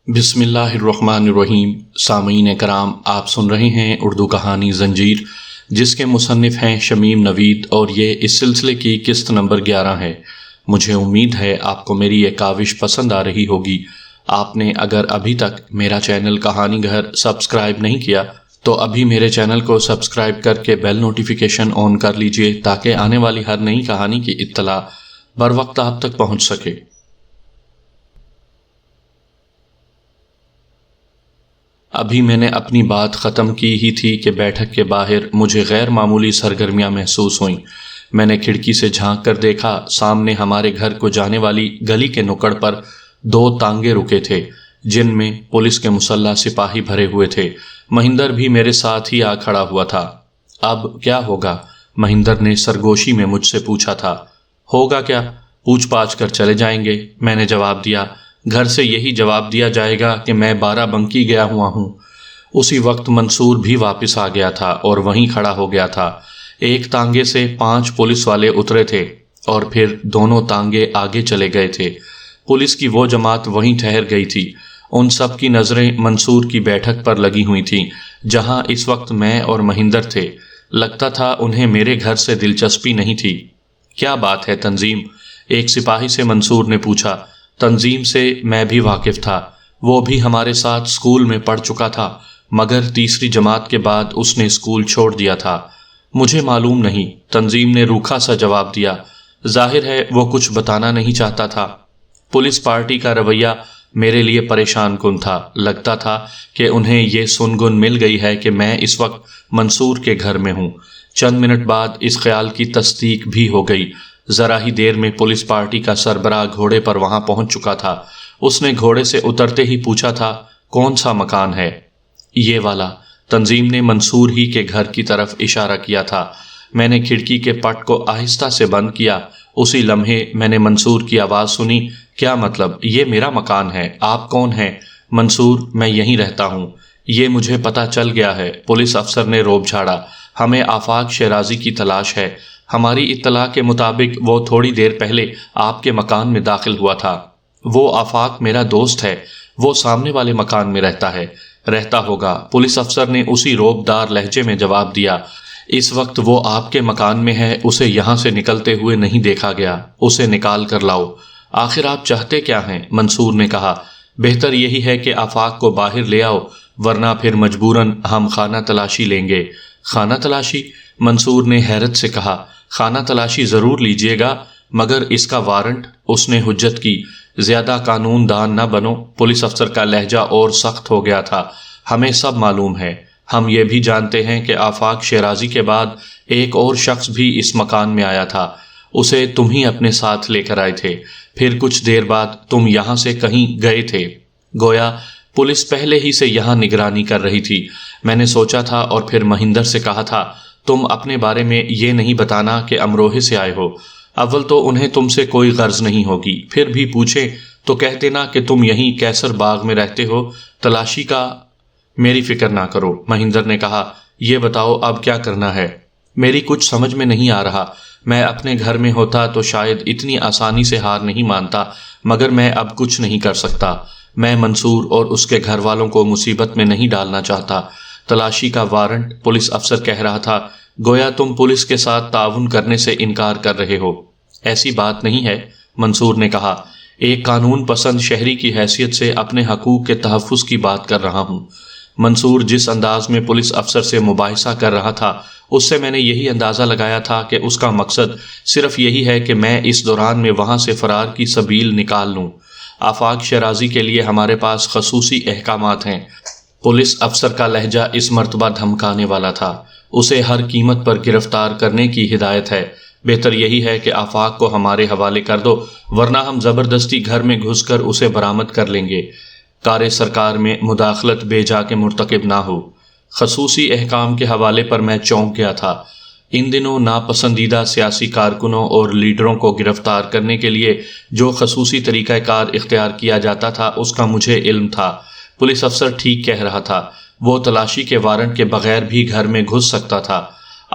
بسم اللہ الرحمن الرحیم۔ سامعین کرام، آپ سن رہے ہیں اردو کہانی زنجیر، جس کے مصنف ہیں شمیم نوید، اور یہ اس سلسلے کی قسط نمبر 11 ہے۔ مجھے امید ہے آپ کو میری یہ کاوش پسند آ رہی ہوگی۔ آپ نے اگر ابھی تک میرا چینل کہانی گھر سبسکرائب نہیں کیا تو ابھی میرے چینل کو سبسکرائب کر کے بیل نوٹیفیکیشن آن کر لیجئے، تاکہ آنے والی ہر نئی کہانی کی اطلاع بر وقت آپ تک پہنچ سکے۔ ابھی میں نے اپنی بات ختم کی ہی تھی کہ بیٹھک کے باہر مجھے غیر معمولی سرگرمیاں محسوس ہوئیں۔ میں نے کھڑکی سے جھانک کر دیکھا، سامنے ہمارے گھر کو جانے والی گلی کے نکڑ پر 2 تانگے رکے تھے، جن میں پولیس کے مسلح سپاہی بھرے ہوئے تھے۔ مہندر بھی میرے ساتھ ہی آ کھڑا ہوا تھا۔ اب کیا ہوگا؟ مہندر نے سرگوشی میں مجھ سے پوچھا تھا۔ ہوگا کیا؟ پوچھ پاچھ کر چلے جائیں گے، میں نے جواب دیا۔ گھر سے یہی جواب دیا جائے گا کہ میں 12 بنکی گیا ہوا ہوں۔ اسی وقت منصور بھی واپس آ گیا تھا اور وہیں کھڑا ہو گیا تھا۔ ایک تانگے سے 5 پولیس والے اترے تھے اور پھر دونوں تانگے آگے چلے گئے تھے۔ پولیس کی وہ جماعت وہیں ٹھہر گئی تھی۔ ان سب کی نظریں منصور کی بیٹھک پر لگی ہوئی تھیں، جہاں اس وقت میں اور مہندر تھے۔ لگتا تھا انہیں میرے گھر سے دلچسپی نہیں تھی۔ کیا بات ہے تنظیم؟ ایک سپاہی سے منصور نے پوچھا۔ تنظیم سے میں بھی واقف تھا، وہ بھی ہمارے ساتھ اسکول میں پڑھ چکا تھا، مگر تیسری جماعت کے بعد اس نے اسکول چھوڑ دیا تھا۔ مجھے معلوم نہیں، تنظیم نے روکھا سا جواب دیا۔ ظاہر ہے وہ کچھ بتانا نہیں چاہتا تھا۔ پولیس پارٹی کا رویہ میرے لیے پریشان کن تھا۔ لگتا تھا کہ انہیں یہ سنگن مل گئی ہے کہ میں اس وقت منصور کے گھر میں ہوں۔ چند منٹ بعد اس خیال کی تصدیق بھی ہو گئی۔ ذرا ہی دیر میں پولیس پارٹی کا سربراہ گھوڑے پر وہاں پہنچ چکا تھا۔ اس نے گھوڑے سے اترتے ہی پوچھا تھا، کون سا مکان ہے؟ یہ والا۔ تنظیم نے منصور ہی کے گھر کی طرف اشارہ کیا تھا۔ میں نے کھڑکی کے پٹ کو آہستہ سے بند کیا۔ اسی لمحے میں نے منصور کی آواز سنی، کیا مطلب؟ یہ میرا مکان ہے، آپ کون ہیں؟ منصور، میں یہیں رہتا ہوں، یہ مجھے پتہ چل گیا ہے۔ پولیس افسر نے روب جھاڑا۔ ہمیں آفاق شیرازی کی تلاش ہے۔ ہماری اطلاع کے مطابق وہ تھوڑی دیر پہلے آپ کے مکان میں داخل ہوا تھا۔ وہ آفاق میرا دوست ہے، وہ سامنے والے مکان میں رہتا ہوگا۔ پولیس افسر نے اسی روب دار لہجے میں جواب دیا۔ اس وقت وہ آپ کے مکان میں ہے، اسے یہاں سے نکلتے ہوئے نہیں دیکھا گیا، اسے نکال کر لاؤ۔ آخر آپ چاہتے کیا ہیں؟ منصور نے کہا۔ بہتر یہی ہے کہ آفاق کو باہر لے آؤ، ورنہ پھر مجبوراً ہم خانہ تلاشی لیں گے۔ خانہ تلاشی؟ منصور نے حیرت سے کہا۔ خانہ تلاشی ضرور لیجئے گا، مگر اس کا وارنٹ؟ اس نے حجت کی۔ زیادہ قانون دان نہ بنو۔ پولیس افسر کا لہجہ اور سخت ہو گیا تھا۔ ہمیں سب معلوم ہے، ہم یہ بھی جانتے ہیں کہ آفاق شیرازی کے بعد ایک اور شخص بھی اس مکان میں آیا تھا، اسے تم ہی اپنے ساتھ لے کر آئے تھے، پھر کچھ دیر بعد تم یہاں سے کہیں گئے تھے۔ گویا پولیس پہلے ہی سے یہاں نگرانی کر رہی تھی، میں نے سوچا تھا، اور پھر مہندر سے کہا تھا، تم اپنے بارے میں یہ نہیں بتانا کہ امروہے سے آئے ہو۔ اول تو انہیں تم سے کوئی غرض نہیں ہوگی، پھر بھی پوچھیں تو کہہ دینا کہ تم یہیں کیسر باغ میں رہتے ہو۔ تلاشی کا میری فکر نہ کرو، مہندر نے کہا۔ یہ بتاؤ اب کیا کرنا ہے؟ میری کچھ سمجھ میں نہیں آ رہا۔ میں اپنے گھر میں ہوتا تو شاید اتنی آسانی سے ہار نہیں مانتا، مگر میں اب کچھ نہیں کر سکتا۔ میں منصور اور اس کے گھر والوں کو مصیبت میں نہیں ڈالنا چاہتا۔ تلاشی کا وارنٹ؟ پولیس افسر کہہ رہا تھا، گویا تم پولیس کے ساتھ تعاون کرنے سے انکار کر رہے ہو۔ ایسی بات نہیں ہے، منصور نے کہا۔ ایک قانون پسند شہری کی حیثیت سے اپنے حقوق کے تحفظ کی بات کر رہا ہوں۔ منصور جس انداز میں پولیس افسر سے مباحثہ کر رہا تھا، اس سے میں نے یہی اندازہ لگایا تھا کہ اس کا مقصد صرف یہی ہے کہ میں اس دوران میں وہاں سے فرار کی سبیل نکال لوں۔ آفاق شیرازی کے لیے ہمارے پاس خصوصی احکامات ہیں۔ پولیس افسر کا لہجہ اس مرتبہ دھمکانے والا تھا۔ اسے ہر قیمت پر گرفتار کرنے کی ہدایت ہے۔ بہتر یہی ہے کہ آفاق کو ہمارے حوالے کر دو، ورنہ ہم زبردستی گھر میں گھس کر اسے برآمد کر لیں گے۔ کار سرکار میں مداخلت بے جا کے مرتکب نہ ہو۔ خصوصی احکام کے حوالے پر میں چونک گیا تھا۔ ان دنوں ناپسندیدہ سیاسی کارکنوں اور لیڈروں کو گرفتار کرنے کے لیے جو خصوصی طریقہ کار اختیار کیا جاتا تھا، اس کا مجھے علم تھا۔ پولیس افسر ٹھیک کہہ رہا تھا، وہ تلاشی کے وارنٹ کے بغیر بھی گھر میں گھس سکتا تھا۔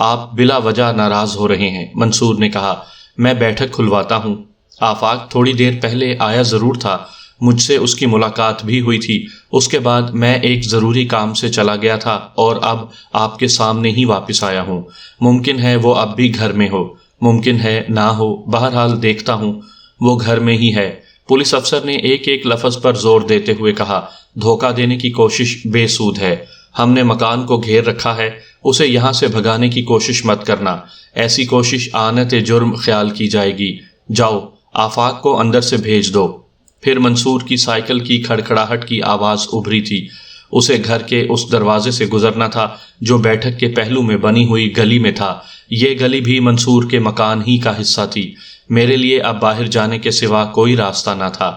آپ بلا وجہ ناراض ہو رہے ہیں، منصور نے کہا۔ میں بیٹھک کھلواتا ہوں۔ آفاق تھوڑی دیر پہلے آیا ضرور تھا، مجھ سے اس کی ملاقات بھی ہوئی تھی۔ اس کے بعد میں ایک ضروری کام سے چلا گیا تھا اور اب آپ کے سامنے ہی واپس آیا ہوں۔ ممکن ہے وہ اب بھی گھر میں ہو، ممکن ہے نہ ہو، بہرحال دیکھتا ہوں۔ وہ گھر میں ہی ہے۔ پولیس افسر نے ایک ایک لفظ پر زور دیتے ہوئے کہا، دھوکہ دینے کی کوشش بے سود ہے۔ ہم نے مکان کو گھیر رکھا ہے، اسے یہاں سے بھگانے کی کوشش مت کرنا۔ ایسی کوشش آنت جرم خیال کی جائے گی۔ جاؤ، آفاق کو اندر سے بھیج دو۔ پھر منصور کی سائیکل کی کھڑکھڑاہٹ کی آواز ابھری تھی۔ اسے گھر کے اس دروازے سے گزرنا تھا جو بیٹھک کے پہلو میں بنی ہوئی گلی میں تھا۔ یہ گلی بھی منصور کے مکان ہی کا حصہ تھی۔ میرے لیے اب باہر جانے کے سوا کوئی راستہ نہ تھا۔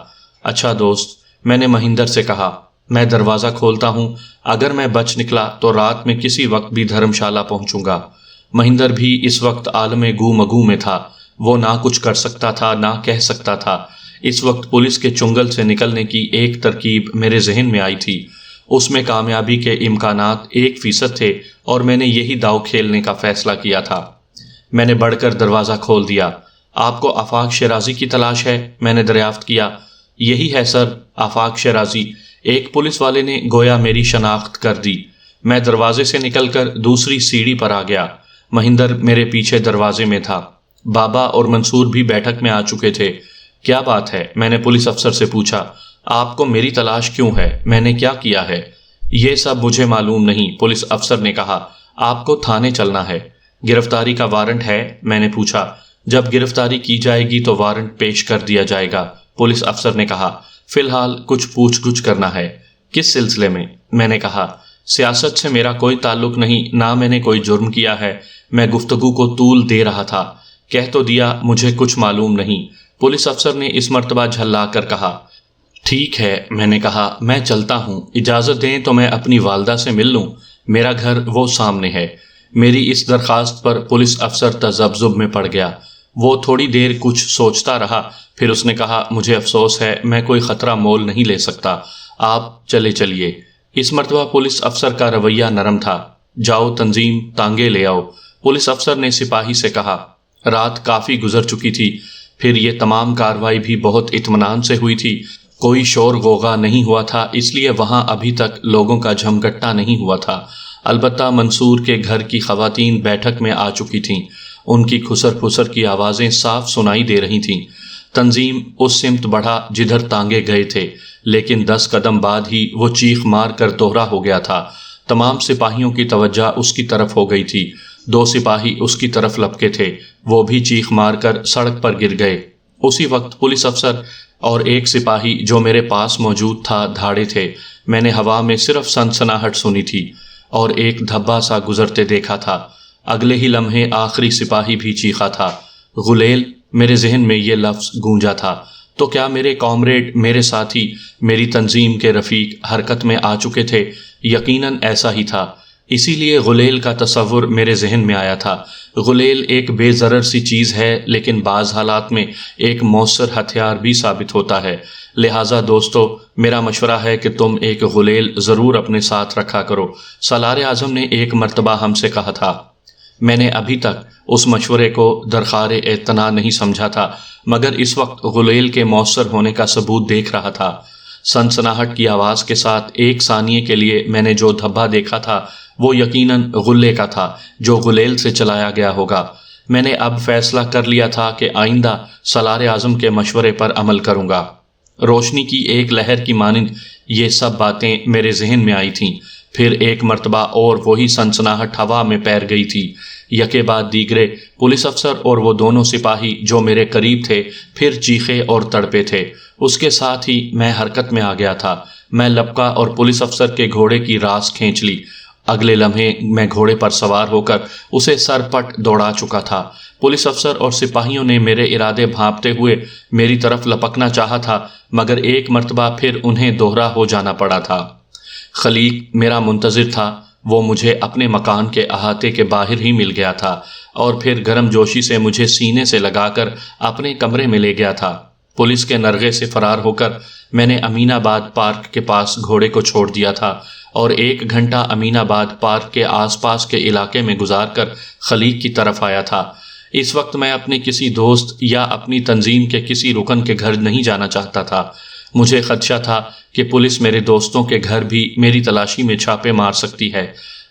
اچھا دوست، میں نے مہندر سے کہا، میں دروازہ کھولتا ہوں۔ اگر میں بچ نکلا تو رات میں کسی وقت بھی دھرم شالہ پہنچوں گا۔ مہندر بھی اس وقت عالم گو مگو میں تھا۔ وہ نہ کچھ کر سکتا تھا نہ کہہ سکتا تھا۔ اس وقت پولیس کے چنگل سے نکلنے کی ایک ترکیب میرے ذہن میں آئی تھی۔ اس میں کامیابی کے امکانات 1% تھے اور میں نے یہی داؤ کھیلنے کا فیصلہ کیا تھا۔ میں نے بڑھ کر دروازہ کھول دیا۔ آپ کو آفاق شیرازی کی تلاش ہے؟ میں نے دریافت کیا۔ یہی ہے سر، آفاق شیرازی۔ ایک پولیس والے نے گویا میری شناخت کر دی۔ میں دروازے سے نکل کر دوسری سیڑھی پر آ گیا۔ مہندر میرے پیچھے دروازے میں تھا۔ بابا اور منصور بھی بیٹھک میں آ چکے تھے۔ کیا بات ہے؟ میں نے پولیس افسر سے پوچھا۔ آپ کو میری تلاش کیوں ہے؟ میں نے کیا کیا ہے؟ یہ سب مجھے معلوم نہیں، پولیس افسر نے کہا۔ آپ کو تھانے چلنا ہے۔ گرفتاری کا وارنٹ ہے؟ میں نے پوچھا۔ جب گرفتاری کی جائے گی تو وارنٹ پیش کر دیا جائے گا، پولیس افسر نے کہا۔ فی الحال کچھ پوچھ گچھ کرنا ہے۔ کس سلسلے میں؟ میں نے کہا۔ سیاست سے میرا کوئی تعلق نہیں، نہ میں نے کوئی جرم کیا ہے۔ میں گفتگو کو طول دے رہا تھا۔ کہہ تو دیا مجھے کچھ معلوم نہیں، پولیس افسر نے اس مرتبہ جھلا کر کہا۔ ٹھیک ہے، میں نے کہا، میں چلتا ہوں۔ اجازت دیں تو میں اپنی والدہ سے مل لوں؟ میرا گھر وہ سامنے ہے۔ میری اس درخواست پر پولیس افسر تذبذب میں پڑ گیا۔ وہ تھوڑی دیر کچھ سوچتا رہا، پھر اس نے کہا، مجھے افسوس ہے، میں کوئی خطرہ مول نہیں لے سکتا۔ آپ چلیے۔ اس مرتبہ پولیس افسر کا رویہ نرم تھا۔ جاؤ تنظیم، تانگے لے آؤ، پولیس افسر نے سپاہی سے کہا۔ رات کافی گزر چکی تھی، پھر یہ تمام کارروائی بھی بہت اطمینان سے ہوئی تھی۔ کوئی شور غوغا نہیں ہوا تھا، اس لیے وہاں ابھی تک لوگوں کا جھمگٹا نہیں ہوا تھا۔ البتہ منصور کے گھر کی خواتین بیٹھک میں آ چکی تھیں۔ ان کی کھسر پھسر کی آوازیں صاف سنائی دے رہی تھیں۔ تنظیم اس سمت بڑھا جدھر تانگے گئے تھے، لیکن 10 قدم بعد ہی وہ چیخ مار کر دوہرا ہو گیا تھا۔ تمام سپاہیوں کی توجہ اس کی طرف ہو گئی تھی۔ 2 سپاہی اس کی طرف لپکے تھے، وہ بھی چیخ مار کر سڑک پر گر گئے۔ اسی وقت پولیس افسر اور ایک سپاہی جو میرے پاس موجود تھا دھاڑے تھے۔ میں نے ہوا میں صرف سنسناہٹ سنی تھی اور ایک دھبا سا گزرتے دیکھا تھا۔ اگلے ہی لمحے آخری سپاہی بھی چیخا تھا۔ غلیل، میرے ذہن میں یہ لفظ گونجا تھا۔ تو کیا میرے کامریڈ، میرے ساتھی، میری تنظیم کے رفیق حرکت میں آ چکے تھے؟ یقیناً ایسا ہی تھا۔ اسی لیے غلیل کا تصور میرے ذہن میں آیا تھا۔ غلیل ایک بے ضرر سی چیز ہے، لیکن بعض حالات میں ایک مؤثر ہتھیار بھی ثابت ہوتا ہے۔ لہٰذا دوستو، میرا مشورہ ہے کہ تم ایک غلیل ضرور اپنے ساتھ رکھا کرو۔ سالار اعظم نے ایک مرتبہ ہم سے کہا تھا۔ میں نے ابھی تک اس مشورے کو درکار اعتنا نہیں سمجھا تھا، مگر اس وقت غلیل کے مؤثر ہونے کا ثبوت دیکھ رہا تھا۔ سنسناہٹ کی آواز کے ساتھ ایک ثانیے کے لیے میں نے جو دھبا دیکھا تھا وہ یقیناً غلے کا تھا جو غلیل سے چلایا گیا ہوگا۔ میں نے اب فیصلہ کر لیا تھا کہ آئندہ سالار اعظم کے مشورے پر عمل کروں گا۔ روشنی کی ایک لہر کی مانند یہ سب باتیں میرے ذہن میں آئی تھیں۔ پھر ایک مرتبہ اور وہی سنسناہٹ ہوا میں پیر گئی تھی۔ یکے بعد دیگرے پولیس افسر اور وہ دونوں سپاہی جو میرے قریب تھے پھر چیخے اور تڑپے تھے۔ اس کے ساتھ ہی میں حرکت میں آ گیا تھا۔ میں لپکا اور پولیس افسر کے گھوڑے کی راس کھینچ لی۔ اگلے لمحے میں گھوڑے پر سوار ہو کر اسے سر پٹ دوڑا چکا تھا۔ پولیس افسر اور سپاہیوں نے میرے ارادے بھانپتے ہوئے میری طرف لپکنا چاہا تھا، مگر ایک مرتبہ پھر انہیں دوہرا ہو جانا پڑا تھا۔ خلیق میرا منتظر تھا۔ وہ مجھے اپنے مکان کے احاطے کے باہر ہی مل گیا تھا اور پھر گرم جوشی سے مجھے سینے سے لگا کر اپنے کمرے میں لے گیا تھا۔ پولیس کے نرغے سے فرار ہو کر میں نے امین آباد پارک کے پاس گھوڑے کو چھوڑ دیا تھا اور 1 گھنٹہ امین آباد پارک کے آس پاس کے علاقے میں گزار کر خلیق کی طرف آیا تھا۔ اس وقت میں اپنے کسی دوست یا اپنی تنظیم کے کسی رکن کے گھر نہیں جانا چاہتا تھا۔ مجھے خدشہ تھا کہ پولیس میرے دوستوں کے گھر بھی میری تلاشی میں چھاپے مار سکتی ہے۔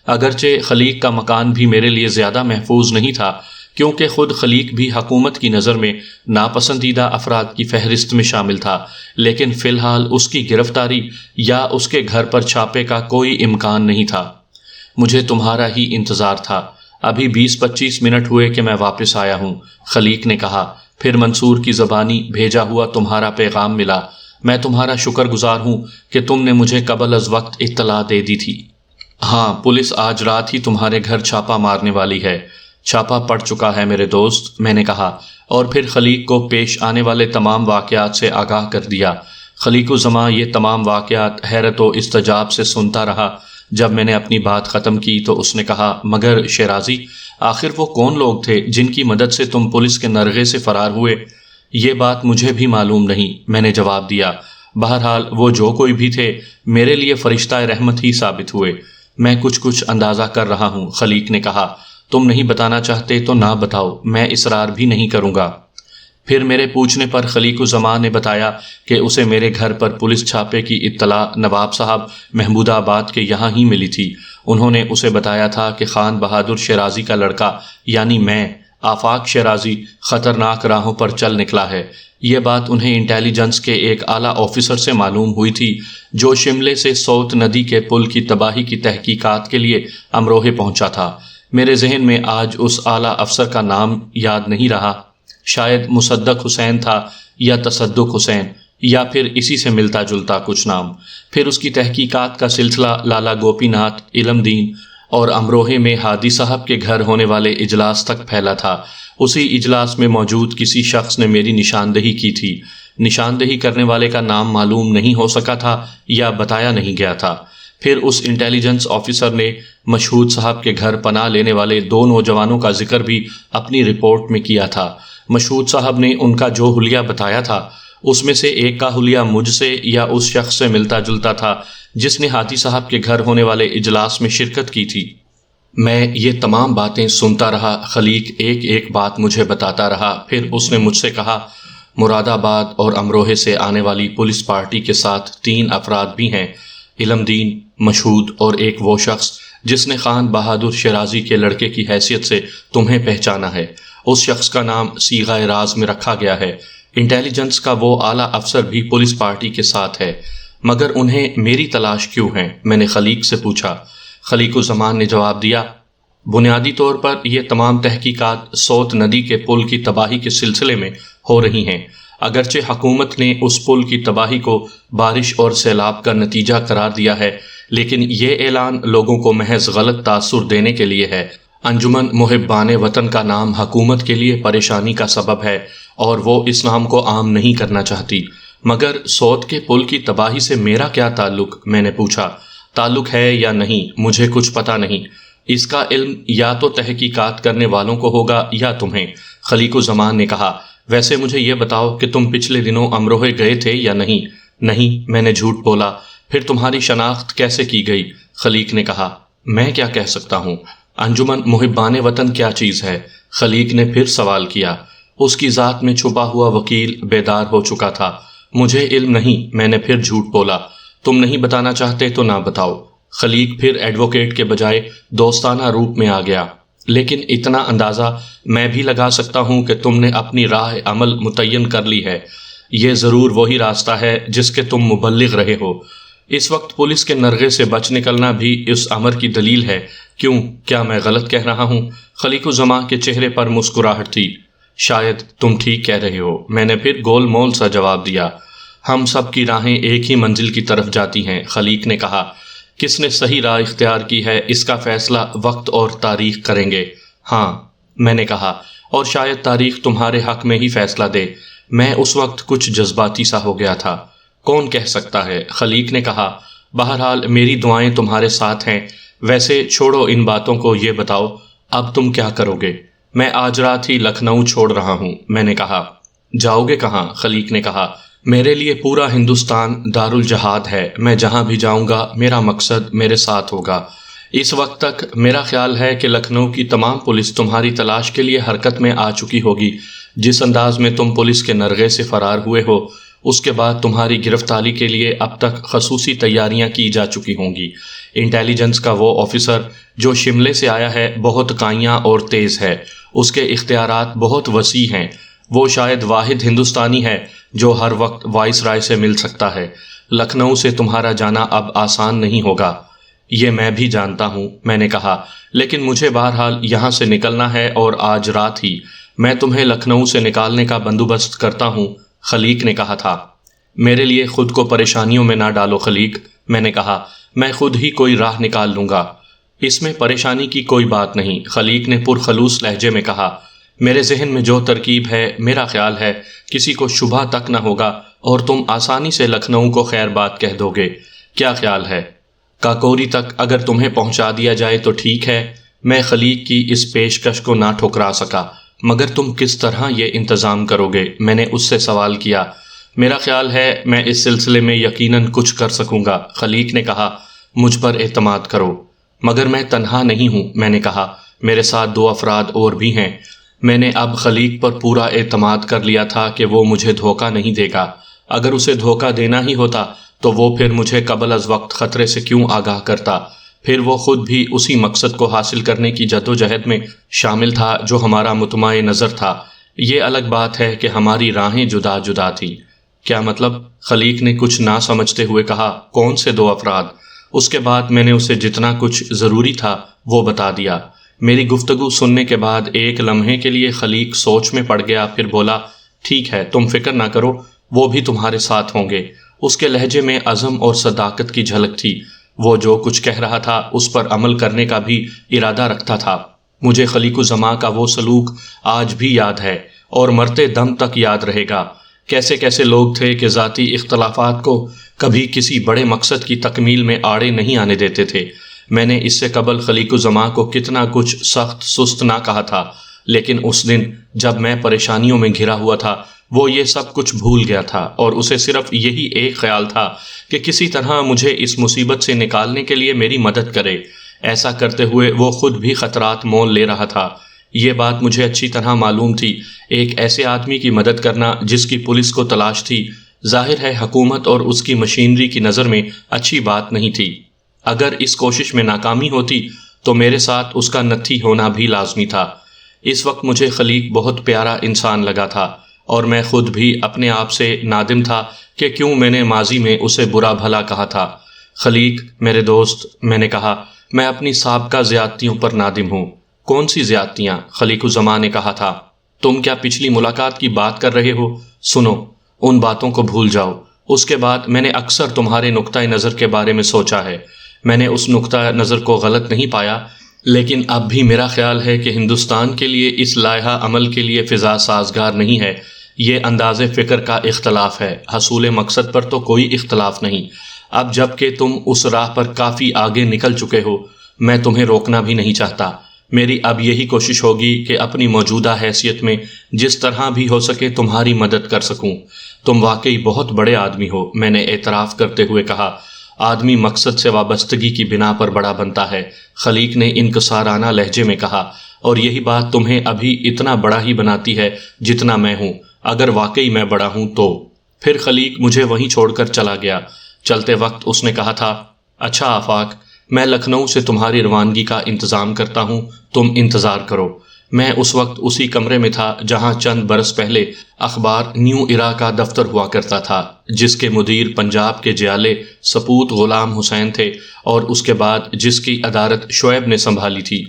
اگرچہ خلیق کا مکان بھی میرے لیے زیادہ محفوظ نہیں تھا، کیونکہ خود خلیق بھی حکومت کی نظر میں ناپسندیدہ افراد کی فہرست میں شامل تھا، لیکن فی الحال اس کی گرفتاری یا اس کے گھر پر چھاپے کا کوئی امکان نہیں تھا۔ مجھے تمہارا ہی انتظار تھا، ابھی 20-25 منٹ ہوئے کہ میں واپس آیا ہوں، خلیق نے کہا۔ پھر منصور کی زبانی بھیجا ہوا تمہارا پیغام ملا۔ میں تمہارا شکر گزار ہوں کہ تم نے مجھے قبل از وقت اطلاع دے دی تھی۔ ہاں، پولیس آج رات ہی تمہارے گھر چھاپا مارنے والی ہے۔ چھاپا پڑ چکا ہے میرے دوست، میں نے کہا، اور پھر خلیق کو پیش آنے والے تمام واقعات سے آگاہ کر دیا۔ خلیق الزماں یہ تمام واقعات حیرت و استعجاب سے سنتا رہا۔ جب میں نے اپنی بات ختم کی تو اس نے کہا، مگر شیرازی، آخر وہ کون لوگ تھے جن کی مدد سے تم پولیس کے نرغے سے فرار ہوئے؟ یہ بات مجھے بھی معلوم نہیں، میں نے جواب دیا۔ بہرحال وہ جو کوئی بھی تھے میرے لیے فرشتہ رحمت ہی ثابت ہوئے۔ میں کچھ اندازہ کر رہا ہوں، خلیق نے کہا۔ تم نہیں بتانا چاہتے تو نہ بتاؤ، میں اصرار بھی نہیں کروں گا۔ پھر میرے پوچھنے پر خلیق الزماں نے بتایا کہ اسے میرے گھر پر پولیس چھاپے کی اطلاع نواب صاحب محمود آباد کے یہاں ہی ملی تھی۔ انہوں نے اسے بتایا تھا کہ خان بہادر شیرازی کا لڑکا یعنی میں، آفاق شیرازی، خطرناک راہوں پر چل نکلا ہے۔ یہ بات انہیں انٹیلیجنس کے ایک اعلیٰ آفیسر سے معلوم ہوئی تھی جو شملے سے سوت ندی کے پل کی تباہی کی تحقیقات کے لیے امروہے پہنچا تھا۔ میرے ذہن میں آج اس اعلیٰ افسر کا نام یاد نہیں رہا، شاید مصدق حسین تھا یا تصدق حسین، یا پھر اسی سے ملتا جلتا کچھ نام۔ پھر اس کی تحقیقات کا سلسلہ لالا گوپی ناتھ، علم دین اور امروہے میں ہادی صاحب کے گھر ہونے والے اجلاس تک پھیلا تھا۔ اسی اجلاس میں موجود کسی شخص نے میری نشاندہی کی تھی۔ نشاندہی کرنے والے کا نام معلوم نہیں ہو سکا تھا یا بتایا نہیں گیا تھا۔ پھر اس انٹیلیجنس آفیسر نے مشہود صاحب کے گھر پناہ لینے والے 2 نوجوانوں کا ذکر بھی اپنی رپورٹ میں کیا تھا۔ مشہود صاحب نے ان کا جو حلیہ بتایا تھا اس میں سے ایک کا حلیہ مجھ سے یا اس شخص سے ملتا جلتا تھا جس نے ہادی صاحب کے گھر ہونے والے اجلاس میں شرکت کی تھی۔ میں یہ تمام باتیں سنتا رہا، خلیق ایک ایک بات مجھے بتاتا رہا۔ پھر اس نے مجھ سے کہا، مراد آباد اور امروہے سے آنے والی پولیس پارٹی کے ساتھ 3 افراد بھی ہیں، علم دین، مشہود اور ایک وہ شخص جس نے خان بہادر شیرازی کے لڑکے کی حیثیت سے تمہیں پہچانا ہے۔ اس شخص کا نام صیغہ راز میں رکھا گیا ہے۔ انٹیلیجنس کا وہ اعلیٰ افسر بھی پولیس پارٹی کے ساتھ ہے، مگر انہیں میری تلاش کیوں ہے؟ میں نے خلیق سے پوچھا۔ خلیق الزماں نے جواب دیا، بنیادی طور پر یہ تمام تحقیقات سوت ندی کے پل کی تباہی کے سلسلے میں ہو رہی ہیں۔ اگرچہ حکومت نے اس پل کی تباہی کو بارش اور سیلاب کا نتیجہ قرار دیا ہے، لیکن یہ اعلان لوگوں کو محض غلط تاثر دینے کے لیے ہے۔ انجمن محبان وطن کا نام حکومت کے لیے پریشانی کا سبب ہے اور وہ اس نام کو عام نہیں کرنا چاہتی۔ مگر سوت کے پل کی تباہی سے میرا کیا تعلق؟ میں نے پوچھا۔ تعلق ہے یا نہیں مجھے کچھ پتا نہیں، اس کا علم یا تو تحقیقات کرنے والوں کو ہوگا یا تمہیں، خلیق الزماں نے کہا۔ ویسے مجھے یہ بتاؤ کہ تم پچھلے دنوں امروہے گئے تھے یا نہیں؟ نہیں، میں نے جھوٹ بولا۔ پھر تمہاری شناخت کیسے کی گئی؟ خلیق نے کہا۔ میں کیا کہہ سکتا ہوں؟ انجمن محبان وطن کیا چیز ہے؟ خلیق نے پھر سوال کیا۔ اس کی ذات میں چھپا ہوا وکیل بیدار ہو چکا تھا۔ مجھے علم نہیں، میں نے پھر جھوٹ بولا۔ تم نہیں بتانا چاہتے تو نہ بتاؤ۔ خلیق پھر ایڈوکیٹ کے بجائے دوستانہ روپ میں آ گیا۔ لیکن اتنا اندازہ میں بھی لگا سکتا ہوں کہ تم نے اپنی راہ عمل متعین کر لی ہے۔ یہ ضرور وہی راستہ ہے جس کے تم مبلغ رہے ہو۔ اس وقت پولیس کے نرغے سے بچ نکلنا بھی اس امر کی دلیل ہے۔ کیوں؟ کیا میں غلط کہہ رہا ہوں؟ خلیق الزماں کے چہرے پر مسکراہٹ تھی۔ شاید تم ٹھیک کہہ رہے ہو، میں نے پھر گول مول سا جواب دیا۔ ہم سب کی راہیں ایک ہی منزل کی طرف جاتی ہیں، خلیق نے کہا۔ کس نے صحیح راہ اختیار کی ہے اس کا فیصلہ وقت اور تاریخ کریں گے۔ ہاں، میں نے کہا، اور شاید تاریخ تمہارے حق میں ہی فیصلہ دے۔ میں اس وقت کچھ جذباتی سا ہو گیا تھا۔ کون کہہ سکتا ہے؟ خلیق نے کہا۔ بہرحال میری دعائیں تمہارے ساتھ ہیں۔ ویسے چھوڑو ان باتوں کو، یہ بتاؤ اب تم کیا کرو گے؟ میں آج رات ہی لکھنؤ چھوڑ رہا ہوں، میں نے کہا۔ جاؤ گے کہاں؟ خلیق نے کہا۔ میرے لیے پورا ہندوستان دارالجہاد ہے، میں جہاں بھی جاؤں گا میرا مقصد میرے ساتھ ہوگا۔ اس وقت تک میرا خیال ہے کہ لکھنؤ کی تمام پولیس تمہاری تلاش کے لیے حرکت میں آ چکی ہوگی۔ جس انداز میں تم پولیس کے نرغے سے فرار ہوئے ہو اس کے بعد تمہاری گرفتاری کے لیے اب تک خصوصی تیاریاں کی جا چکی ہوں گی۔ انٹیلیجنس کا وہ آفیسر جو شملے سے آیا ہے بہت کائیاں اور تیز ہے، اس کے اختیارات بہت وسیع ہیں، وہ شاید واحد ہندوستانی ہے جو ہر وقت وائس رائے سے مل سکتا ہے۔ لکھنؤ سے تمہارا جانا اب آسان نہیں ہوگا۔ یہ میں بھی جانتا ہوں، میں نے کہا، لیکن مجھے بہرحال یہاں سے نکلنا ہے اور آج رات ہی میں تمہیں لکھنؤ سے نکالنے کا بندوبست کرتا ہوں، خلیق نے کہا تھا۔ میرے لیے خود کو پریشانیوں میں نہ ڈالو خلیق، میں نے کہا، میں خود ہی کوئی راہ نکال لوں گا۔ اس میں پریشانی کی کوئی بات نہیں، خلیق نے پرخلوص لہجے میں کہا۔ میرے ذہن میں جو ترکیب ہے، میرا خیال ہے کسی کو شبہ تک نہ ہوگا اور تم آسانی سے لکھنؤ کو خیر بات کہہ دو گے۔ کیا خیال ہے؟ کاکوری تک اگر تمہیں پہنچا دیا جائے تو ٹھیک ہے۔ میں خلیق کی اس پیشکش کو نہ ٹھکرا سکا۔ مگر تم کس طرح یہ انتظام کرو گے؟ میں نے اس سے سوال کیا۔ میرا خیال ہے میں اس سلسلے میں یقیناً کچھ کر سکوں گا، خلیق نے کہا۔ مجھ پر اعتماد کرو۔ مگر میں تنہا نہیں ہوں، میں نے کہا، میرے ساتھ 2 افراد اور بھی ہیں۔ میں نے اب خلیق پر پورا اعتماد کر لیا تھا کہ وہ مجھے دھوکہ نہیں دے گا۔ اگر اسے دھوکہ دینا ہی ہوتا تو وہ پھر مجھے قبل از وقت خطرے سے کیوں آگاہ کرتا؟ پھر وہ خود بھی اسی مقصد کو حاصل کرنے کی جدوجہد میں شامل تھا جو ہمارا مطمع نظر تھا۔ یہ الگ بات ہے کہ ہماری راہیں جدا جدا تھیں۔ کیا مطلب؟ خلیق نے کچھ نہ سمجھتے ہوئے کہا۔ کون سے 2 افراد؟ اس کے بعد میں نے اسے جتنا کچھ ضروری تھا وہ بتا دیا۔ میری گفتگو سننے کے بعد ایک لمحے کے لیے خلیق سوچ میں پڑ گیا، پھر بولا، ٹھیک ہے، تم فکر نہ کرو، وہ بھی تمہارے ساتھ ہوں گے۔ اس کے لہجے میں عزم اور صداقت کی جھلک تھی۔ وہ جو کچھ کہہ رہا تھا اس پر عمل کرنے کا بھی ارادہ رکھتا تھا۔ مجھے خلیق الزماں کا وہ سلوک آج بھی یاد ہے اور مرتے دم تک یاد رہے گا۔ کیسے کیسے لوگ تھے کہ ذاتی اختلافات کو کبھی کسی بڑے مقصد کی تکمیل میں آڑے نہیں آنے دیتے تھے۔ میں نے اس سے قبل خلیق الزماں کو کتنا کچھ سخت سست نہ کہا تھا، لیکن اس دن جب میں پریشانیوں میں گھرا ہوا تھا وہ یہ سب کچھ بھول گیا تھا اور اسے صرف یہی ایک خیال تھا کہ کسی طرح مجھے اس مصیبت سے نکالنے کے لیے میری مدد کرے۔ ایسا کرتے ہوئے وہ خود بھی خطرات مول لے رہا تھا۔ یہ بات مجھے اچھی طرح معلوم تھی۔ ایک ایسے آدمی کی مدد کرنا جس کی پولیس کو تلاش تھی، ظاہر ہے حکومت اور اس کی مشینری کی نظر میں اچھی بات نہیں تھی۔ اگر اس کوشش میں ناکامی ہوتی تو میرے ساتھ اس کا نتھی ہونا بھی لازمی تھا۔ اس وقت مجھے خلیق بہت پیارا انسان لگا تھا اور میں خود بھی اپنے آپ سے نادم تھا کہ کیوں میں نے ماضی میں اسے برا بھلا کہا تھا۔ خلیق میرے دوست، میں نے کہا، میں اپنی سابقہ زیادتیوں پر نادم ہوں۔ کون سی زیادتیاں؟ خلیق الزماں نے کہا تھا۔ تم کیا پچھلی ملاقات کی بات کر رہے ہو؟ سنو، ان باتوں کو بھول جاؤ۔ اس کے بعد میں نے اکثر تمہارے نقطۂ نظر کے بارے میں سوچا ہے۔ میں نے اس نقطۂ نظر کو غلط نہیں پایا، لیکن اب بھی میرا خیال ہے کہ ہندوستان کے لیے اس لائحہ عمل کے لیے فضا سازگار نہیں ہے۔ یہ انداز فکر کا اختلاف ہے، حصول مقصد پر تو کوئی اختلاف نہیں۔ اب جب کہ تم اس راہ پر کافی آگے نکل چکے ہو، میں تمہیں روکنا بھی نہیں چاہتا۔ میری اب یہی کوشش ہوگی کہ اپنی موجودہ حیثیت میں جس طرح بھی ہو سکے تمہاری مدد کر سکوں۔ تم واقعی بہت بڑے آدمی ہو، میں نے اعتراف کرتے ہوئے کہا۔ آدمی مقصد سے وابستگی کی بنا پر بڑا بنتا ہے، خلیق نے انکسارانہ لہجے میں کہا، اور یہی بات تمہیں ابھی اتنا بڑا ہی بناتی ہے جتنا میں ہوں، اگر واقعی میں بڑا ہوں تو۔ پھر خلیق مجھے وہیں چھوڑ کر چلا گیا۔ چلتے وقت اس نے کہا تھا، اچھا آفاق، میں لکھنؤ سے تمہاری روانگی کا انتظام کرتا ہوں، تم انتظار کرو۔ میں اس وقت اسی کمرے میں تھا جہاں چند برس پہلے اخبار نیو ایرا کا دفتر ہوا کرتا تھا، جس کے مدیر پنجاب کے جیالے سپوت غلام حسین تھے اور اس کے بعد جس کی ادارت شعیب نے سنبھالی تھی۔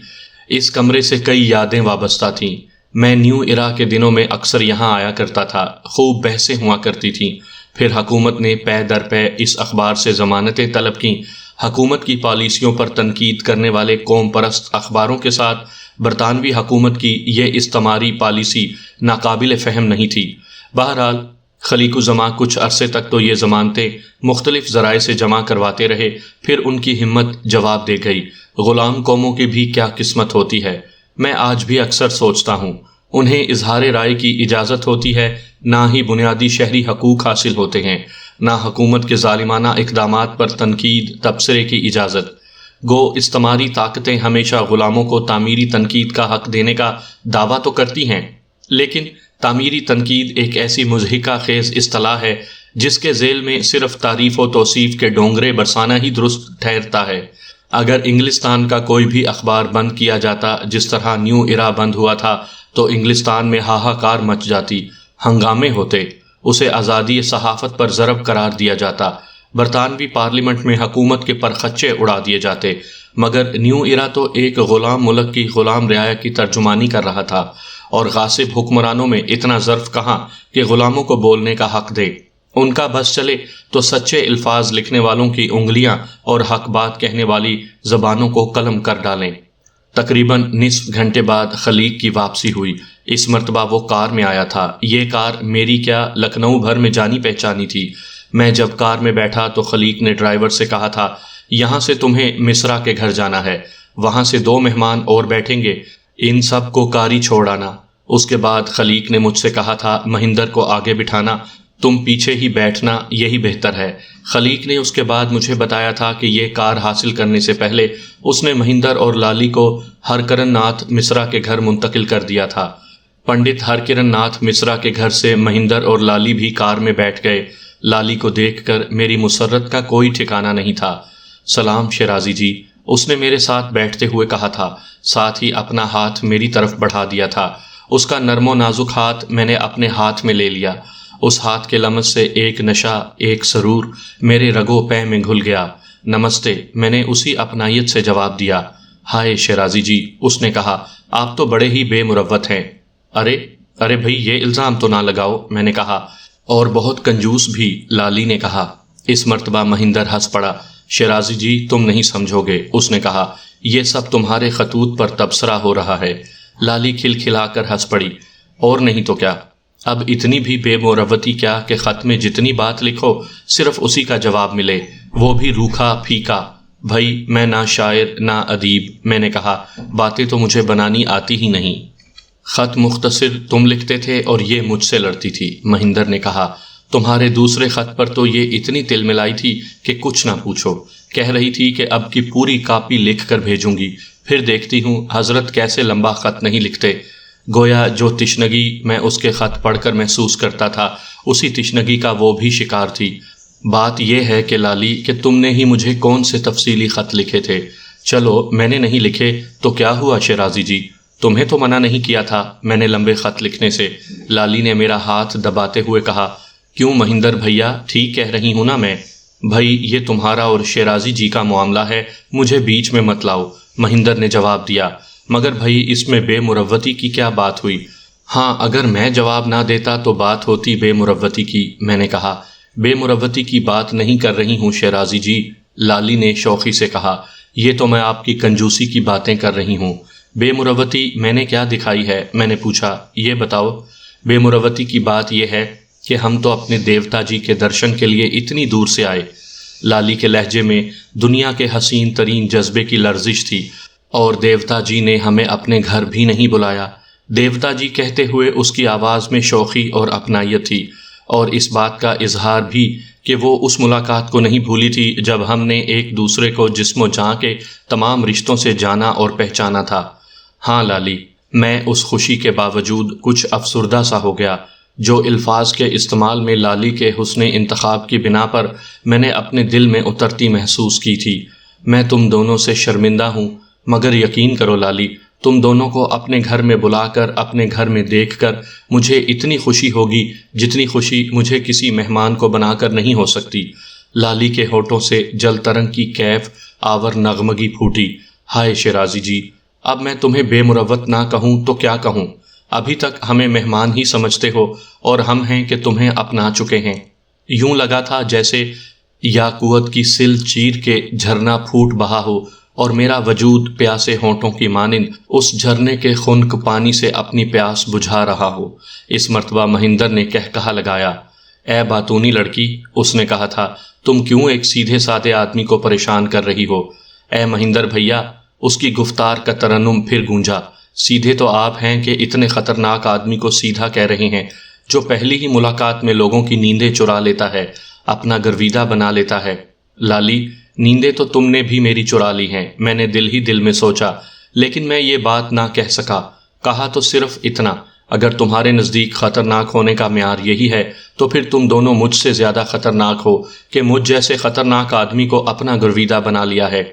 اس کمرے سے کئی یادیں وابستہ تھیں۔ میں نیو ایرا کے دنوں میں اکثر یہاں آیا کرتا تھا، خوب بحثیں ہوا کرتی تھیں۔ پھر حکومت نے پے در پے اس اخبار سے ضمانتیں طلب کیں۔ حکومت کی پالیسیوں پر تنقید کرنے والے قوم پرست اخباروں کے ساتھ برطانوی حکومت کی یہ استعماری پالیسی ناقابل فہم نہیں تھی۔ بہرحال خلیق الزماں کچھ عرصے تک تو یہ ضمانتیں مختلف ذرائع سے جمع کرواتے رہے، پھر ان کی ہمت جواب دے گئی۔ غلام قوموں کی بھی کیا قسمت ہوتی ہے، میں آج بھی اکثر سوچتا ہوں۔ انہیں اظہار رائے کی اجازت ہوتی ہے، نہ ہی بنیادی شہری حقوق حاصل ہوتے ہیں، نہ حکومت کے ظالمانہ اقدامات پر تنقید تبصرے کی اجازت۔ گو استعماری طاقتیں ہمیشہ غلاموں کو تعمیری تنقید کا حق دینے کا دعویٰ تو کرتی ہیں، لیکن تعمیری تنقید ایک ایسی مضحکہ خیز اصطلاح ہے جس کے ذیل میں صرف تعریف و توصیف کے ڈونگرے برسانا ہی درست ٹھہرتا ہے۔ اگر انگلستان کا کوئی بھی اخبار بند کیا جاتا جس طرح نیو ایرا بند ہوا تھا تو انگلستان میں ہاہاکار مچ جاتی، ہنگامے ہوتے، اسے آزادی صحافت پر ضرب قرار دیا جاتا، برطانوی پارلیمنٹ میں حکومت کے پرخچے اڑا دیے جاتے، مگر نیو ایرا تو ایک غلام ملک کی غلام رعایا کی ترجمانی کر رہا تھا، اور غاصب حکمرانوں میں اتنا ظرف کہاں کہ غلاموں کو بولنے کا حق دے۔ ان کا بس چلے تو سچے الفاظ لکھنے والوں کی انگلیاں اور حق بات کہنے والی زبانوں کو قلم کر ڈالیں۔ تقریباً نصف گھنٹے بعد خلیق کی واپسی ہوئی۔ اس مرتبہ وہ کار میں آیا تھا۔ یہ کار میری کیا لکھنؤ بھر میں جانی پہچانی تھی۔ میں جب کار میں بیٹھا تو خلیق نے ڈرائیور سے کہا تھا، یہاں سے تمہیں مصرا کے گھر جانا ہے، وہاں سے 2 مہمان اور بیٹھیں گے، ان سب کو کاری چھوڑ آنا۔ اس کے بعد خلیق نے مجھ سے کہا تھا، مہندر کو آگے بٹھانا، تم پیچھے ہی بیٹھنا، یہی بہتر ہے۔ خلیق نے اس کے بعد مجھے بتایا تھا کہ یہ کار حاصل کرنے سے پہلے اس نے مہندر اور لالی کو ہرکرن ناتھ مصرا کے گھر منتقل کر دیا تھا۔ پنڈت ہرکرن ناتھ مصرا کے گھر سے مہندر اور لالی بھی کار میں بیٹھ گئے۔ لالی کو دیکھ کر میری مسرت کا کوئی ٹھکانہ نہیں تھا۔ سلام شیرازی جی، اس نے میرے ساتھ بیٹھتے ہوئے کہا تھا، ساتھ ہی اپنا ہاتھ میری طرف بڑھا دیا تھا۔ اس کا نرم و نازک ہاتھ میں نے اپنے ہاتھ میں لے لیا۔ اس ہاتھ کے لمس سے ایک نشہ، ایک سرور میرے رگو پے میں گھل گیا۔ نمستے، میں نے اسی اپنائیت سے جواب دیا۔ ہائے شیرازی جی، اس نے کہا، آپ تو بڑے ہی بے مروت ہیں۔ ارے بھئی، یہ الزام تو نہ لگاؤ، میں نے کہا، اور بہت کنجوس بھی، لالی نے کہا۔ اس مرتبہ مہندر ہنس پڑا۔ شیرازی جی، تم نہیں سمجھو گے، اس نے کہا، یہ سب تمہارے خطوط پر تبصرہ ہو رہا ہے۔ لالی کھلکھلا کر ہنس پڑی۔ اور نہیں تو کیا، اب اتنی بھی بے مروتی کیا کہ خط میں جتنی بات لکھو صرف اسی کا جواب ملے، وہ بھی روکھا پھیکا۔ بھائی، میں نہ شاعر نہ ادیب، میں نے کہا، باتیں تو مجھے بنانی آتی ہی نہیں۔ خط مختصر تم لکھتے تھے اور یہ مجھ سے لڑتی تھی، مہندر نے کہا۔ تمہارے دوسرے خط پر تو یہ اتنی تل ملائی تھی کہ کچھ نہ پوچھو۔ کہہ رہی تھی کہ اب کی پوری کاپی لکھ کر بھیجوں گی، پھر دیکھتی ہوں حضرت کیسے لمبا خط نہیں لکھتے۔ گویا جو تشنگی میں اس کے خط پڑھ کر محسوس کرتا تھا، اسی تشنگی کا وہ بھی شکار تھی۔ بات یہ ہے کہ لالی، کہ تم نے ہی مجھے کون سے تفصیلی خط لکھے تھے؟ چلو، میں نے نہیں لکھے تو کیا ہوا شیرازی جی، تمہیں تو منع نہیں کیا تھا میں نے لمبے خط لکھنے سے۔ لالی نے میرا ہاتھ دباتے ہوئے کہا، کیوں مہندر بھیا، ٹھیک کہہ رہی ہوں نا میں؟ بھائی، یہ تمہارا اور شیرازی جی کا معاملہ ہے، مجھے بیچ میں مت لاؤ، مہندر نے جواب دیا۔ مگر بھائی، اس میں بے مروتی کی کیا بات ہوئی؟ ہاں، اگر میں جواب نہ دیتا تو بات ہوتی بے مروتی کی، میں نے کہا۔ بے مروتی کی بات نہیں کر رہی ہوں شیرازی جی، لالی نے شوخی سے کہا، یہ تو میں آپ کی کنجوسی کی باتیں کر رہی ہوں۔ بے مروتی میں نے کیا دکھائی ہے؟ میں نے پوچھا، یہ بتاؤ۔ بے مروتی کی بات یہ ہے کہ ہم تو اپنے دیوتا جی کے درشن کے لیے اتنی دور سے آئے۔ لالی کے لہجے میں دنیا کے حسین ترین جذبے کی لرزش تھی، اور دیوتا جی نے ہمیں اپنے گھر بھی نہیں بلایا۔ دیوتا جی کہتے ہوئے اس کی آواز میں شوخی اور اپنائیت تھی، اور اس بات کا اظہار بھی کہ وہ اس ملاقات کو نہیں بھولی تھی جب ہم نے ایک دوسرے کو جسم و جاں کے تمام رشتوں سے جانا اور پہچانا تھا۔ ہاں لالی، میں اس خوشی کے باوجود کچھ افسردہ سا ہو گیا جو الفاظ کے استعمال میں لالی کے حسن انتخاب کی بنا پر میں نے اپنے دل میں اترتی محسوس کی تھی۔ میں تم دونوں سے شرمندہ ہوں، مگر یقین کرو لالی، تم دونوں کو اپنے گھر میں بلا کر، اپنے گھر میں دیکھ کر مجھے اتنی خوشی ہوگی جتنی خوشی مجھے کسی مہمان کو بنا کر نہیں ہو سکتی۔ لالی کے ہونٹوں سے جل ترنگ کی کیف آور نغمگی پھوٹی۔ ہائے شیرازی جی، اب میں تمہیں بے مروت نہ کہوں تو کیا کہوں؟ ابھی تک ہمیں مہمان ہی سمجھتے ہو، اور ہم ہیں کہ تمہیں اپنا چکے ہیں۔ یوں لگا تھا جیسے یاقوت کی سل چیر کے جھرنا پھوٹ بہا ہو، اور میرا وجود پیاسے ہونٹوں کی مانند اس جھرنے کے خنک پانی سے اپنی پیاس بجھا رہا ہو۔ اس مرتبہ مہندر نے کہا لگایا، اے باتونی لڑکی، اس نے کہا تھا، تم کیوں ایک سیدھے سادے آدمی کو پریشان کر رہی ہو؟ اے مہندر بھیا، اس کی گفتار کا ترنم پھر گونجا، سیدھے تو آپ ہیں کہ اتنے خطرناک آدمی کو سیدھا کہہ رہے ہیں، جو پہلی ہی ملاقات میں لوگوں کی نیندیں چرا لیتا ہے، اپنا گرویدہ بنا لیتا ہے۔ لالی، نیندیں تو تم نے بھی میری چرا لی ہیں، میں نے دل ہی دل میں سوچا، لیکن میں یہ بات نہ کہہ سکا۔ کہا تو صرف اتنا، اگر تمہارے نزدیک خطرناک ہونے کا معیار یہی ہے تو پھر تم دونوں مجھ سے زیادہ خطرناک ہو کہ مجھ جیسے خطرناک آدمی کو اپنا گرویدہ بنا لیا ہے۔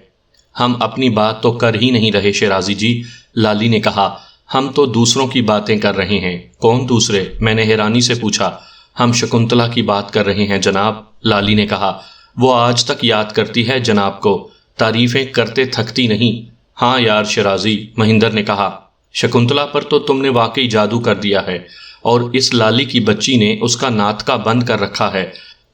ہم اپنی بات تو کر ہی نہیں رہے شیرازی جی، لالی نے کہا۔ ہم تو دوسروں کی باتیں کر رہے ہیں۔ کون دوسرے؟ میں نے حیرانی سے پوچھا۔ ہم شکنتلا کی بات کر رہے ہیں جناب، لالی نے کہا۔ وہ آج تک یاد کرتی ہے جناب کو، تعریفیں کرتے تھکتی نہیں۔ ہاں یار شیرازی، مہندر نے کہا، شکنتلا پر تو تم نے واقعی جادو کر دیا ہے، اور اس لالی کی بچی نے اس کا ناطقہ بند کر رکھا ہے۔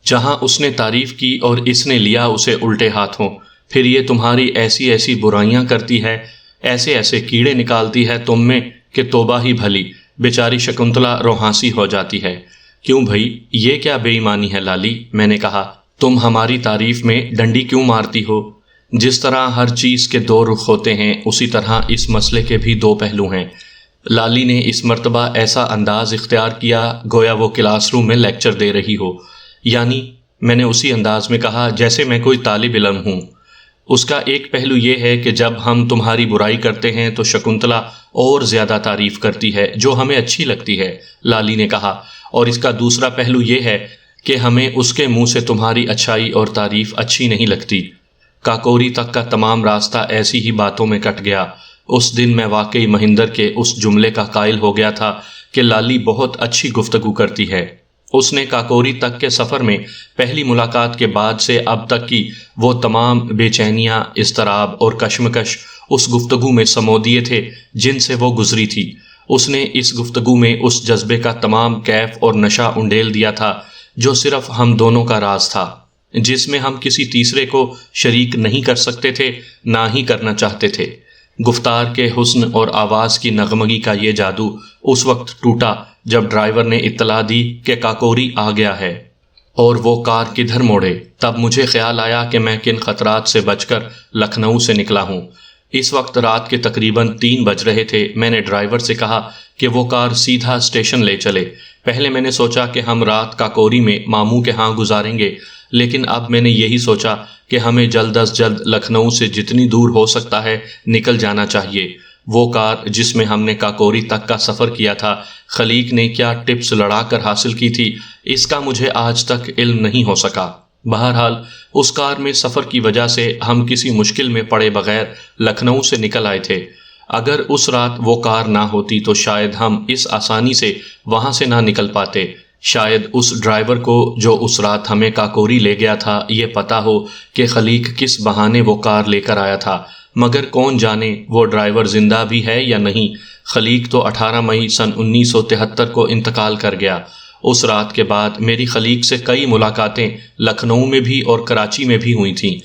جہاں اس نے تعریف کی اور اس نے لیا اسے الٹے ہاتھوں۔ پھر یہ تمہاری ایسی ایسی برائیاں کرتی ہے، ایسے ایسے کیڑے نکالتی ہے تم میں کہ توبہ ہی بھلی، بیچاری شکنتلا روحانسی ہو جاتی ہے۔ کیوں بھائی، یہ کیا بے ایمانی ہے لالی؟ میں نے کہا۔ تم ہماری تعریف میں ڈنڈی کیوں مارتی ہو؟ جس طرح ہر چیز کے دو رخ ہوتے ہیں اسی طرح اس مسئلے کے بھی دو پہلو ہیں۔ لالی نے اس مرتبہ ایسا انداز اختیار کیا گویا وہ کلاس روم میں لیکچر دے رہی ہو۔ یعنی میں نے اسی انداز میں کہا جیسے میں کوئی طالب علم ہوں۔ اس کا ایک پہلو یہ ہے کہ جب ہم تمہاری برائی کرتے ہیں تو شکنتلا اور زیادہ تعریف کرتی ہے جو ہمیں اچھی لگتی ہے، لالی نے کہا، اور اس کا دوسرا پہلو یہ ہے کہ ہمیں اس کے منہ سے تمہاری اچھائی اور تعریف اچھی نہیں لگتی۔ کاکوری تک کا تمام راستہ ایسی ہی باتوں میں کٹ گیا۔ اس دن میں واقعی مہندر کے اس جملے کا قائل ہو گیا تھا کہ لالی بہت اچھی گفتگو کرتی ہے۔ اس نے کاکوری تک کے سفر میں پہلی ملاقات کے بعد سے اب تک کی وہ تمام بے چینیاں، اضطراب اور کشمکش اس گفتگو میں سمو دیے تھے جن سے وہ گزری تھی۔ اس نے اس گفتگو میں اس جذبے کا تمام کیف اور نشہ انڈیل دیا تھا جو صرف ہم دونوں کا راز تھا، جس میں ہم کسی تیسرے کو شریک نہیں کر سکتے تھے، نہ ہی کرنا چاہتے تھے۔ گفتار کے حسن اور آواز کی نغمگی کا یہ جادو اس وقت ٹوٹا جب ڈرائیور نے اطلاع دی کہ کاکوری آ گیا ہے اور وہ کار کدھر موڑے۔ تب مجھے خیال آیا کہ میں کن خطرات سے بچ کر لکھنؤ سے نکلا ہوں۔ اس وقت رات کے تقریباً 3 بج رہے تھے۔ میں نے ڈرائیور سے کہا کہ وہ کار سیدھا اسٹیشن لے چلے۔ پہلے میں نے سوچا کہ ہم رات کاکوری میں ماموں کے ہاں گزاریں گے، لیکن اب میں نے یہی سوچا کہ ہمیں جلد از جلد لکھنؤ سے جتنی دور ہو سکتا ہے نکل جانا چاہیے۔ وہ کار جس میں ہم نے کاکوری تک کا سفر کیا تھا، خلیق نے کیا ٹپس لڑا کر حاصل کی تھی اس کا مجھے آج تک علم نہیں ہو سکا۔ بہرحال اس کار میں سفر کی وجہ سے ہم کسی مشکل میں پڑے بغیر لکھنؤ سے نکل آئے تھے۔ اگر اس رات وہ کار نہ ہوتی تو شاید ہم اس آسانی سے وہاں سے نہ نکل پاتے۔ شاید اس ڈرائیور کو جو اس رات ہمیں کاکوری لے گیا تھا یہ پتا ہو کہ خلیق کس بہانے وہ کار لے کر آیا تھا، مگر کون جانے وہ ڈرائیور زندہ بھی ہے یا نہیں۔ خلیق تو 18 مئی سن 1973 کو انتقال کر گیا۔ اس رات کے بعد میری خلیق سے کئی ملاقاتیں لکھنؤ میں بھی اور کراچی میں بھی ہوئی تھیں۔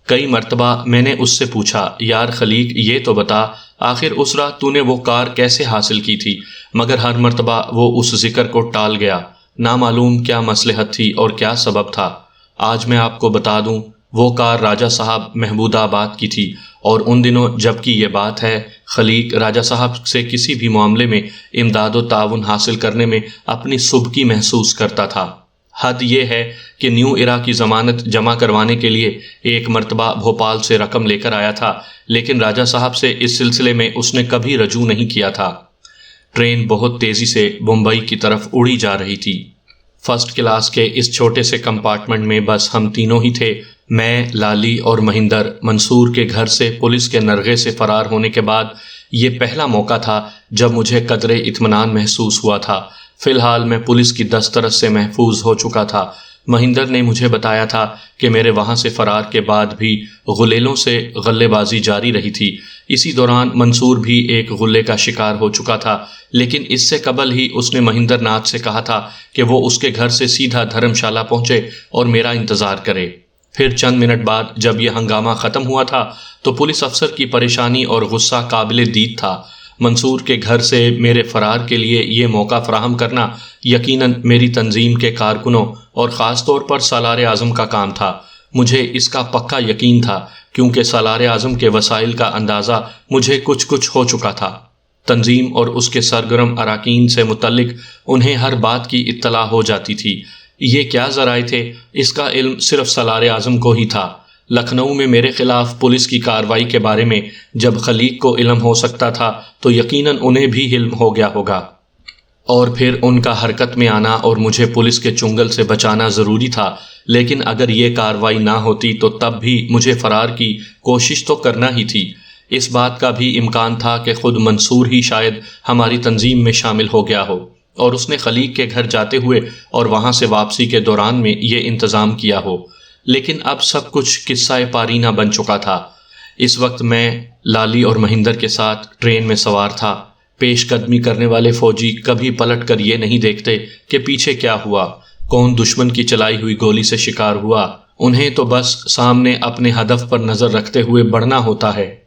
کئی مرتبہ میں نے اس سے پوچھا، یار خلیق یہ تو بتا آخر اس رات تو نے وہ کار کیسے حاصل کی تھی، مگر ہر مرتبہ وہ اس ذکر کو ٹال گیا۔ نامعلوم کیا مصلحت تھی اور کیا سبب تھا۔ آج میں آپ کو بتا دوں، وہ کار راجہ صاحب محمود آباد کی تھی، اور ان دنوں جب کی یہ بات ہے خلیق راجہ صاحب سے کسی بھی معاملے میں امداد و تعاون حاصل کرنے میں اپنی سبکی محسوس کرتا تھا۔ حد یہ ہے کہ نیو ایرا کی ضمانت جمع کروانے کے لیے ایک مرتبہ بھوپال سے رقم لے کر آیا تھا، لیکن راجہ صاحب سے اس سلسلے میں اس نے کبھی رجوع نہیں کیا تھا۔ ٹرین بہت تیزی سے بمبئی کی طرف اڑی جا رہی تھی۔ فرسٹ کلاس کے اس چھوٹے سے کمپارٹمنٹ میں بس ہم تینوں ہی تھے، میں، لالی اور مہندر۔ منصور کے گھر سے پولیس کے نرغے سے فرار ہونے کے بعد یہ پہلا موقع تھا جب مجھے قدرے اطمینان محسوس ہوا تھا۔ فی الحال میں پولیس کی دسترس سے محفوظ ہو چکا تھا۔ مہندر نے مجھے بتایا تھا کہ میرے وہاں سے فرار کے بعد بھی غلیلوں سے غلے بازی جاری رہی تھی۔ اسی دوران منصور بھی ایک غلے کا شکار ہو چکا تھا، لیکن اس سے قبل ہی اس نے مہندر ناتھ سے کہا تھا کہ وہ اس کے گھر سے سیدھا دھرم شالہ پہنچے اور میرا انتظار کرے۔ پھر چند منٹ بعد جب یہ ہنگامہ ختم ہوا تھا تو پولیس افسر کی پریشانی اور غصہ قابل دید تھا۔ منصور کے گھر سے میرے فرار کے لیے یہ موقع فراہم کرنا یقیناً میری تنظیم کے کارکنوں اور خاص طور پر سالار اعظم کا کام تھا۔ مجھے اس کا پکا یقین تھا کیونکہ سالار اعظم کے وسائل کا اندازہ مجھے کچھ ہو چکا تھا۔ تنظیم اور اس کے سرگرم اراکین سے متعلق انہیں ہر بات کی اطلاع ہو جاتی تھی۔ یہ کیا ذرائع تھے، اس کا علم صرف سالار اعظم کو ہی تھا۔ لکھنؤ میں میرے خلاف پولیس کی کارروائی کے بارے میں جب خلیق کو علم ہو سکتا تھا تو یقیناً انہیں بھی علم ہو گیا ہوگا۔ اور پھر ان کا حرکت میں آنا اور مجھے پولیس کے چنگل سے بچانا ضروری تھا، لیکن اگر یہ کارروائی نہ ہوتی تو تب بھی مجھے فرار کی کوشش تو کرنا ہی تھی۔ اس بات کا بھی امکان تھا کہ خود منصور ہی شاید ہماری تنظیم میں شامل ہو گیا ہو اور اس نے خلیق کے گھر جاتے ہوئے اور وہاں سے واپسی کے دوران میں یہ انتظام کیا ہو۔ لیکن اب سب کچھ قصہ پارینہ بن چکا تھا۔ اس وقت میں لالی اور مہندر کے ساتھ ٹرین میں سوار تھا۔ پیش قدمی کرنے والے فوجی کبھی پلٹ کر یہ نہیں دیکھتے کہ پیچھے کیا ہوا، کون دشمن کی چلائی ہوئی گولی سے شکار ہوا۔ انہیں تو بس سامنے اپنے ہدف پر نظر رکھتے ہوئے بڑھنا ہوتا ہے۔